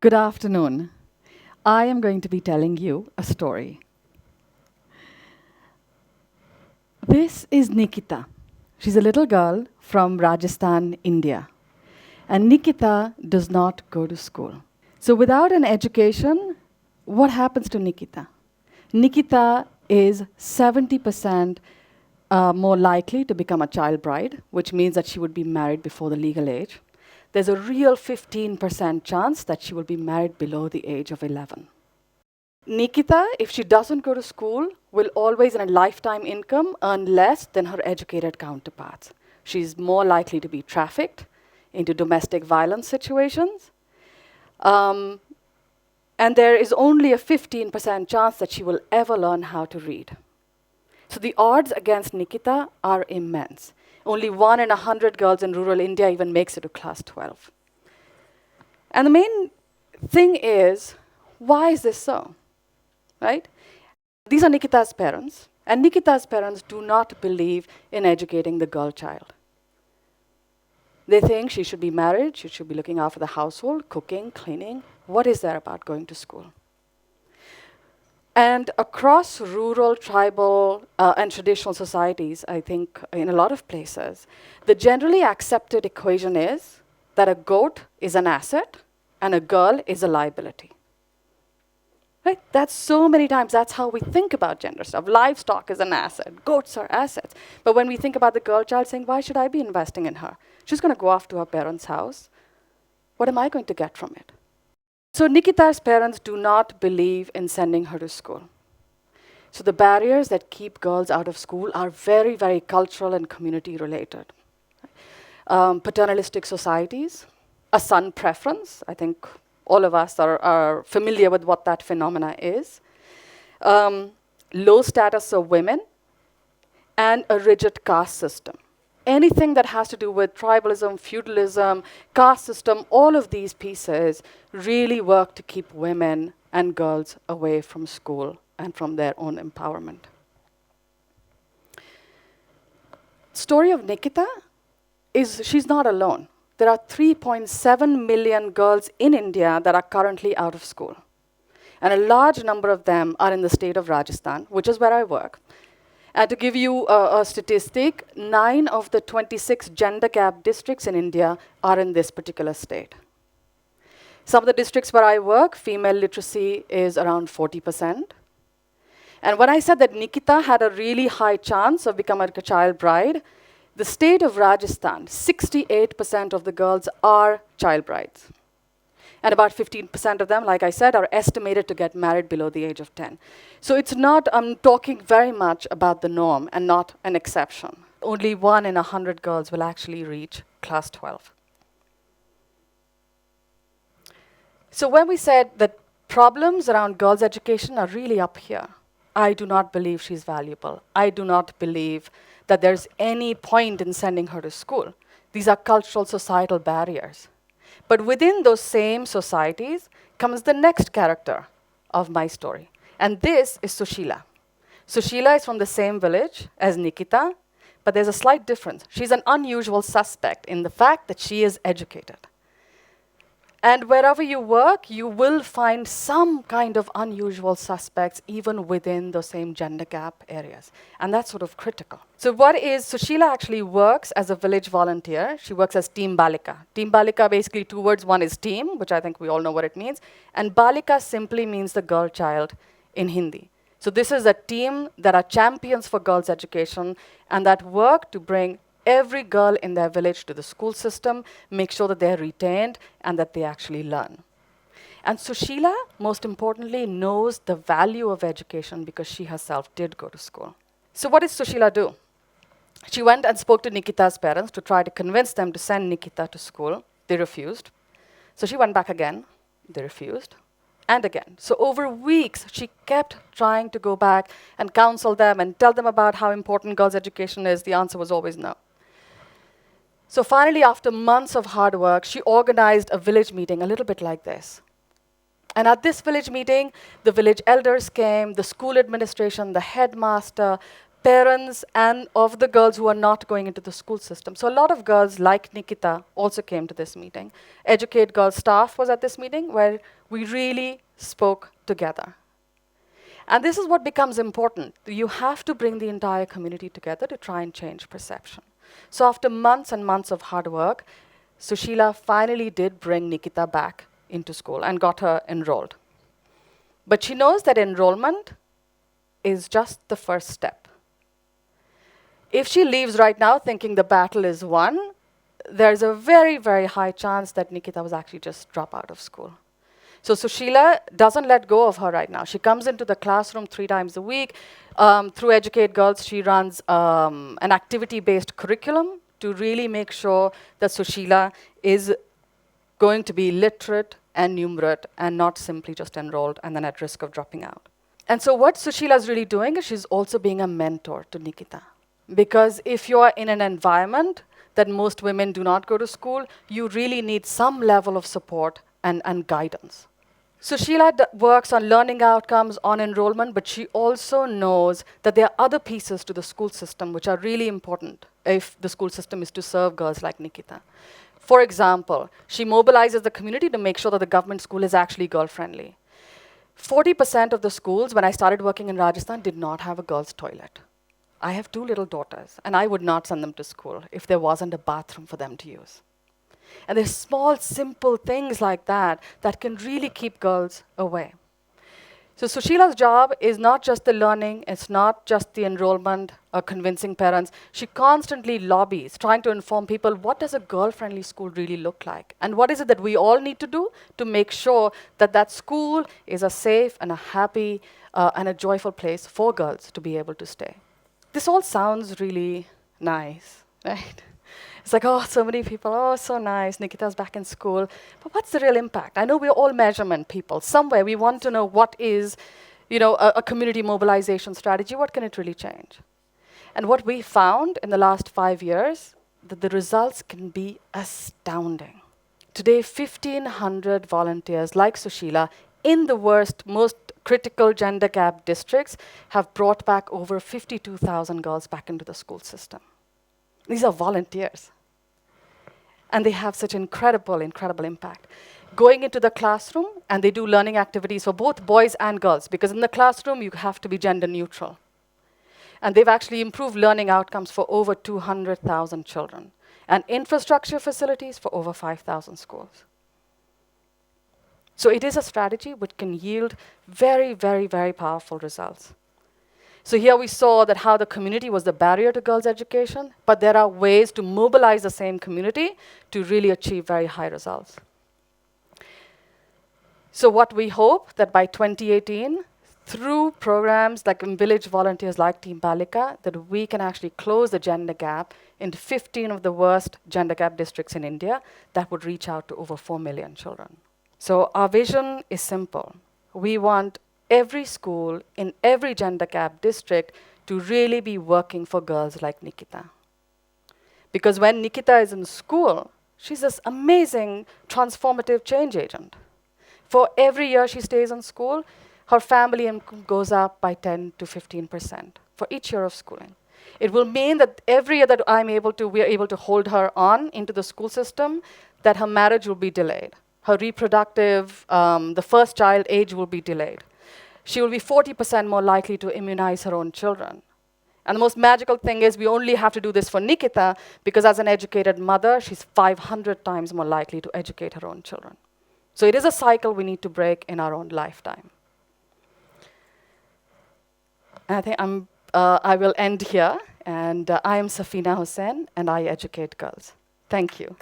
Good afternoon. I am going to be telling you a story. This is Nikita. She's a little girl from Rajasthan, India. And Nikita does not go to school. So, without an education, what happens to Nikita? Nikita is 70% more likely to become a child bride, which means that she would be married before the legal age. There's a real 15% chance that she will be married below the age of 11. Nikita, if she doesn't go to school, will always in a lifetime income earn less than her educated counterparts. She's more likely to be trafficked into domestic violence situations. And there is only a 15% chance that she will ever learn how to read. So the odds against Nikita are immense. Only 1 in 100 girls in rural India even makes it to class 12. And the main thing is, why is this so? Right? These are Nikita's parents, and Nikita's parents do not believe in educating the girl child. They think she should be married, she should be looking after the household, cooking, cleaning. What is there about going to school? And across rural, tribal, and traditional societies, I think in a lot of places, the generally accepted equation is that a goat is an asset and a girl is a liability. Right? That's so many times, that's how we think about gender stuff. Livestock is an asset, goats are assets. But when we think about the girl child saying, why should I be investing in her? She's going to go off to her parents' house. What am I going to get from it? So Nikita's parents do not believe in sending her to school. So the barriers that keep girls out of school are very, very cultural and community related. Paternalistic societies, a son preference, I think all of us are familiar with what that phenomena is. Low status of women, and a rigid caste system. Anything that has to do with tribalism, feudalism, caste system, all of these pieces really work to keep women and girls away from school and from their own empowerment. Story of Nikita is she's not alone. There are 3.7 million girls in India that are currently out of school. And a large number of them are in the state of Rajasthan, which is where I work. And to give you a statistic, 9 of the 26 gender gap districts in India are in this particular state. Some of the districts where I work, female literacy is around 40%. And when I said that Nikita had a really high chance of becoming a child bride, the state of Rajasthan, 68% of the girls are child brides. And about 15% of them, like I said, are estimated to get married below the age of 10. So it's not, I'm talking very much about the norm and not an exception. Only 1 in 100 girls will actually reach class 12. So when we said that problems around girls' education are really up here, I do not believe she's valuable. I do not believe that there's any point in sending her to school. These are cultural, societal barriers. But within those same societies comes the next character of my story. And this is Sushila. Sushila is from the same village as Nikita, but there's a slight difference. She's an unusual suspect in the fact that she is educated. And wherever you work, you will find some kind of unusual suspects even within the same gender gap areas. And that's sort of critical. So Sushila actually works as a village volunteer. She works as Team Balika. Team Balika, basically 2 words. One is team, which I think we all know what it means. And Balika simply means the girl child in Hindi. So this is a team that are champions for girls' education and that work to bring every girl in their village to the school system, make sure that they're retained and that they actually learn. And Sushila, most importantly, knows the value of education because she herself did go to school. So what did Sushila do? She went and spoke to Nikita's parents to try to convince them to send Nikita to school. They refused. So she went back again. They refused. And again. So over weeks, she kept trying to go back and counsel them and tell them about how important girls' education is. The answer was always no. So finally, after months of hard work, she organized a village meeting, a little bit like this. And at this village meeting, the village elders came, the school administration, the headmaster, parents and of the girls who are not going into the school system. So a lot of girls like Nikita also came to this meeting. Educate Girls staff was at this meeting where we really spoke together. And this is what becomes important. You have to bring the entire community together to try and change perception. So after months and months of hard work, Sushila finally did bring Nikita back into school and got her enrolled. But she knows that enrollment is just the first step. If she leaves right now thinking the battle is won, there's a very, very high chance that Nikita was actually just drop out of school. So Sushila doesn't let go of her right now. She comes into the classroom 3 times a week. Through Educate Girls, she runs an activity-based curriculum to really make sure that Sushila is going to be literate and numerate and not simply just enrolled and then at risk of dropping out. And so what Sushila is really doing is she's also being a mentor to Nikita. Because if you're in an environment that most women do not go to school, you really need some level of support and guidance. So Sheila works on learning outcomes, on enrollment, but she also knows that there are other pieces to the school system which are really important if the school system is to serve girls like Nikita. For example, she mobilizes the community to make sure that the government school is actually girl-friendly. 40% of the schools, when I started working in Rajasthan, did not have a girls' toilet. I have 2 little daughters, and I would not send them to school if there wasn't a bathroom for them to use. And there's small, simple things like that that can really keep girls away. So Sushila's job is not just the learning, it's not just the enrollment or convincing parents. She constantly lobbies, trying to inform people, what does a girl-friendly school really look like? And what is it that we all need to do to make sure that that school is a safe and a happy and a joyful place for girls to be able to stay. This all sounds really nice, right? It's like, oh, so many people, oh, so nice, Nikita's back in school. But what's the real impact? I know we're all measurement people. Somewhere we want to know what is, a community mobilization strategy, what can it really change? And what we found in the last 5 years, that the results can be astounding. Today, 1,500 volunteers like Sushila in the worst, most critical gender gap districts have brought back over 52,000 girls back into the school system. These are volunteers. And they have such incredible, incredible impact. Going into the classroom, and they do learning activities for both boys and girls, because in the classroom, you have to be gender neutral. And they've actually improved learning outcomes for over 200,000 children, and infrastructure facilities for over 5,000 schools. So it is a strategy which can yield very, very, very powerful results. So here we saw that how the community was the barrier to girls' education, but there are ways to mobilize the same community to really achieve very high results. So what we hope that by 2018, through programs like village volunteers like Team Balika, that we can actually close the gender gap in 15 of the worst gender gap districts in India that would reach out to over 4 million children. So our vision is simple. We want every school in every gender gap district to really be working for girls like Nikita. Because when Nikita is in school, she's this amazing transformative change agent. For every year she stays in school, her family income goes up by 10 to 15% for each year of schooling. It will mean that every year that we're able to hold her on into the school system, that her marriage will be delayed. Her reproductive, the first child age will be delayed. She will be 40% more likely to immunize her own children. And the most magical thing is we only have to do this for Nikita because as an educated mother, she's 500 times more likely to educate her own children. So it is a cycle we need to break in our own lifetime. And I think I will end here. And I am Safeena Husain, and I educate girls. Thank you.